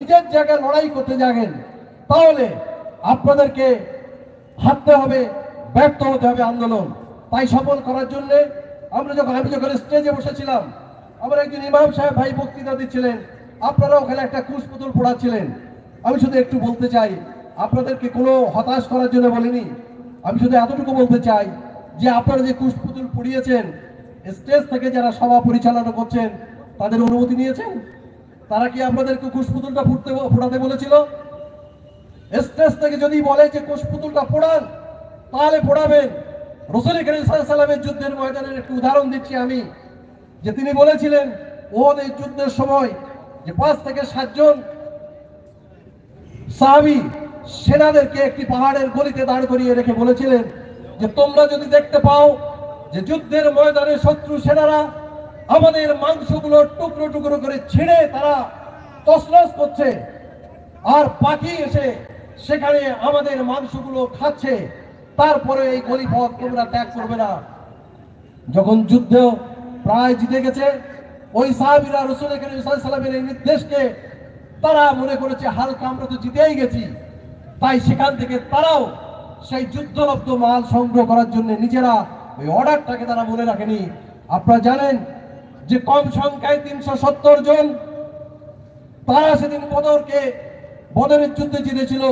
নিজের জায়গায় লড়াই করতে যাবেন তাহলে আপনাদেরকে হারতে হবে, ব্যর্থ হতে হবে আন্দোলন। তাই সফল করার জন্য আমি যখন স্টেজে বসেছিলাম, আমার একজন ইমাম সাহেব ভাই বক্তৃতা দিচ্ছিলেন, আপনারা ওখানে একটা কুশপুতুল পোড়াচ্ছিলেন। আমি শুধু একটু বলতে চাই, আপনাদেরকে কোনো হতাশ করার জন্য বলিনি। আমি শুধু এতটুকু বলতে চাই যে আপনারা যে কুশপুতুল পুড়িয়েছেন, স্টেজ থেকে যারা সভা পরিচালনা করছেন তাদের অনুমতি নিয়েছেন? তারা কি আপনাদেরকে কুশপুতুলটা পোড়াতে বলেছিল? স্টেজ থেকে যদি বলে যে কুশপুতুলটা পোড়ান, তাহলে পোড়াবেন। রাসূল করিম সাল্লাল্লাহু আলাইহি ওয়াসাল্লামের যুদ্ধের ময়দানের একটু উদাহরণ দিচ্ছি আমি, যে তিনি বলেছিলেন ওহদের যুদ্ধের সময় যে 5 থেকে 7 জন সাহাবী সেনাদেরকে একটি পাহাড়ের গলিতে দাঁড় করিয়ে রেখে বলেছিলেন যে তোমরা যদি দেখতে পাও যে যুদ্ধের ময়দানে শত্রু সেনারা আমাদের মাংসগুলো টুকরো টুকরো করে ছিঁড়ে তারা তছনছ করছে, আর পাখি এসে সেখানে আমাদের মাংসগুলো খাচ্ছে, তারপরে এই গলিপথ তোমরা ত্যাগ করবে না। যখন যুদ্ধ প্রায় জিতে গেছে, ওই সাহাবীরা রাসূল করিম সাল্লাল্লাহু আলাইহি ওয়াসাল্লামের এই নির্দেশকে তারা মনে করেছে হালকা, আমরা তো জিতেই গেছি। তাই সেখান থেকে তারাও সেই যুদ্ধলব্ধ মাল সংগ্রহ করার জন্য নিজেরা ওই অর্ডারটাকে তারা মনে রাখেনি। আপনারা জানেন যে কম সংখ্যায় 370 জন তারা সেদিন বদরের যুদ্ধে জিতেছিল,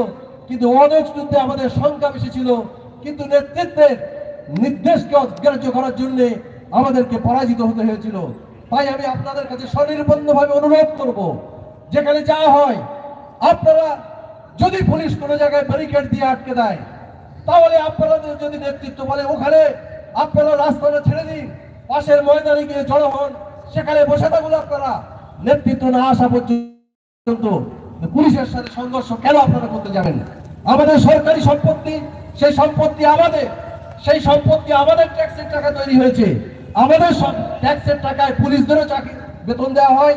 কিন্তু ওহদের যুদ্ধে আমাদের সংখ্যা বেশি ছিল, কিন্তু নেতৃত্বের নির্দেশকে অগ্রাহ্য করার জন্য আমাদেরকে পরাজিত হতে হয়েছিল। তাই আমি আপনাদের কাছে স্বনির্বন্ধভাবে অনুরোধ করব, যেখানে যা হয় আপনারা যদি পুলিশ কোনো জায়গায় ব্যারিকেড দিয়ে আটকে দেয়, তাহলে আপনাদের যদি নেতৃত্ব বলে ওখানে আপনারা রাস্তাটা ছেড়ে দিন, পাশের ময়দানে গিয়ে জড়ো হন, সেখানে বসে থাকুন, আপনারা নেতৃত্ব না আসা পর্যন্ত পুলিশের সাথে সংঘর্ষ কেন আপনারা করতে যাবেন? আমাদের সরকারি সম্পত্তি, সেই সম্পত্তি আমাদের, সেই সম্পত্তি আমাদের ট্যাক্সের টাকা তৈরি হয়েছে, আমাদের সব ট্যাক্সের টাকায় পুলিশদেরও চাকরি বেতন দেওয়া হয়,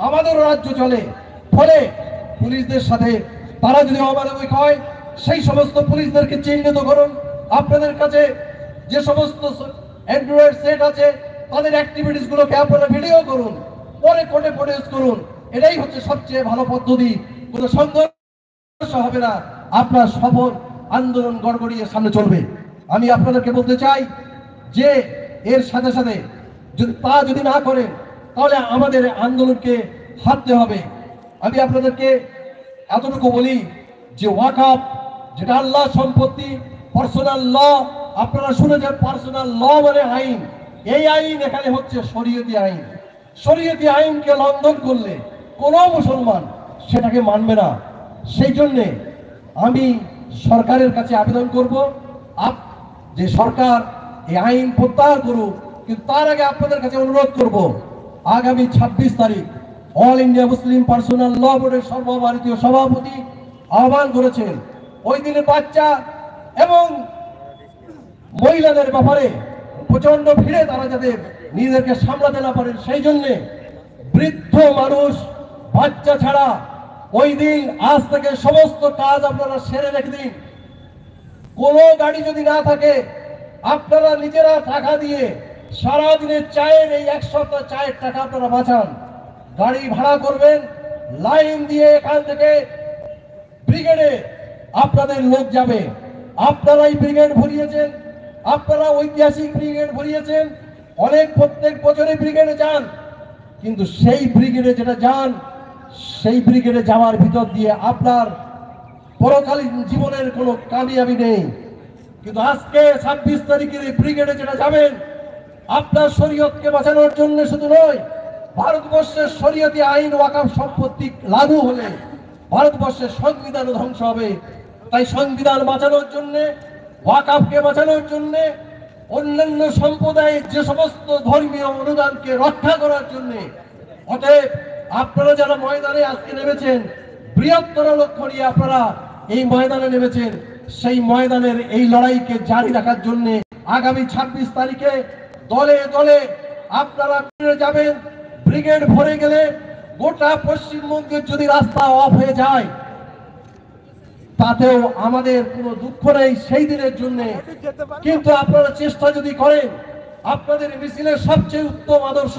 আমাদেরও রাজ্য চলে। ফলে পুলিশদের সাথে তারা যদি অমানবিক হয়, সেই সমস্ত পুলিশদেরকে চিহ্নিত করুন। আপনাদের কাছে যে সমস্ত অ্যান্ড্রয়েড সেট আছে তাদের অ্যাক্টিভিটিস গুলোকে আপনারা ভিডিও করুন, পরে কোর্টে প্রডিউস করুন। এটাই হচ্ছে সবচেয়ে ভালো পদ্ধতি। কোনো সংঘর্ষ হবে না, আপনার সফল আন্দোলন গড়গড়িয়ে সামনে চলবে। আমি আপনাদেরকে বলতে চাই যে এর সাথে সাথে যদি না করেন তাহলে আমাদের আন্দোলনকে হারতে হবে। আমি আপনাদেরকে এতটুকু বলি যে ওয়াকফ যেটা আল্লাহ সম্পত্তি, পার্সোনাল ল, আপনারা শুনেছেন পার্সোনাল ল মানে আইন। এই আইন এখানে হচ্ছে শরীয়তি আইন। শরীয়তি আইনকে লঙ্ঘন করলে কোনো মুসলমান সেটাকে মানবে না। সেই জন্যে আমি সরকারের কাছে আবেদন করব যে সরকার এই আইন প্রত্যাহার করুক, কিন্তু তার আগে আপনাদের কাছে অনুরোধ করব, আগামী 26 তারিখ অল ইন্ডিয়া মুসলিম পার্সোনাল ল বোর্ডের সর্বভারতীয় সভাপতি আহ্বান করেছেন ওই দিনে বাচ্চা এবং মহিলাদের ব্যাপারে প্রচন্ড ভিড়ে তারা যাতে নিজেদেরকে সামলাতে না পারেন, সেই জন্যে বৃদ্ধ মানুষ, বাচ্চা ছাড়া ওই দিন আজ থেকে সমস্ত কাজ আপনারা সেরে রেখে দিন। কোনো গাড়ি যদি না থাকে আপনারা নিজেরা টাকা দিয়ে সারাদিনের চায়ের এই 1 সপ্তাহ চায়ের টাকা আপনারা বাঁচান, গাড়ি ভাড়া করবেন, লাইন দিয়ে এখান থেকে ব্রিগেডে আপনাদের লোক যাবে। আপনারাই ব্রিগেড ভরিয়েছেন, আপনারা ঐতিহাসিক ব্রিগেড ভরিয়েছেন, অনেক প্রত্যেক বছরে ব্রিগেডে যান, কিন্তু সেই ব্রিগেডে যেটা যান সেই ব্রিগেডে যাওয়ার ভিতর দিয়ে আপনার পরকালীন জীবনের কোনো কামিয়াবি নেই। কিন্তু আজকে 26 তারিখের এই ব্রিগেডে যেটা যাবেন, আপনার শরীয়তকে বাঁচানোর জন্য শুধু নয়, ভারতবর্ষের শরীয়তি আইন ওয়াকফ সম্পত্তি লাগু হলে ভারতবর্ষের সংবিধান ধ্বংস হবে। তাই সংবিধান বাঁচানোর জন্য, ওয়াকফকে বাঁচানোর জন্য, অন্যান্য সম্প্রদায়ের যে সমস্ত ধর্মীয় অনুদানকে রক্ষা করার জন্য, অতএব আপনারা যারা ময়দানে আজকে নেমেছেন, বৃহত্তর লক্ষ্য নিয়ে আপনারা এই ময়দানে নেমেছেন, সেই ময়দানের এই লড়াইকে জারি রাখার জন্য আগামী 26 তারিখে দলে দলে আপনারা যাবেন। ব্রিগেড ভরে গেলে গোটা পশ্চিমবঙ্গের যদি রাস্তা অফ হয়ে যায় তাতেও আমাদের কোনো দুঃখ নেই সেই দিনের জন্য। কিন্তু আপনারা চেষ্টা যদি করেন, আপনাদের মিছিলের সবচেয়ে উত্তম আদর্শ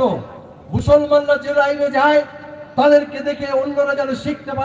মুসলমানরা যে লাইনে যায় তাদেরকে দেখে অন্যরা যেন শিখতে পারে।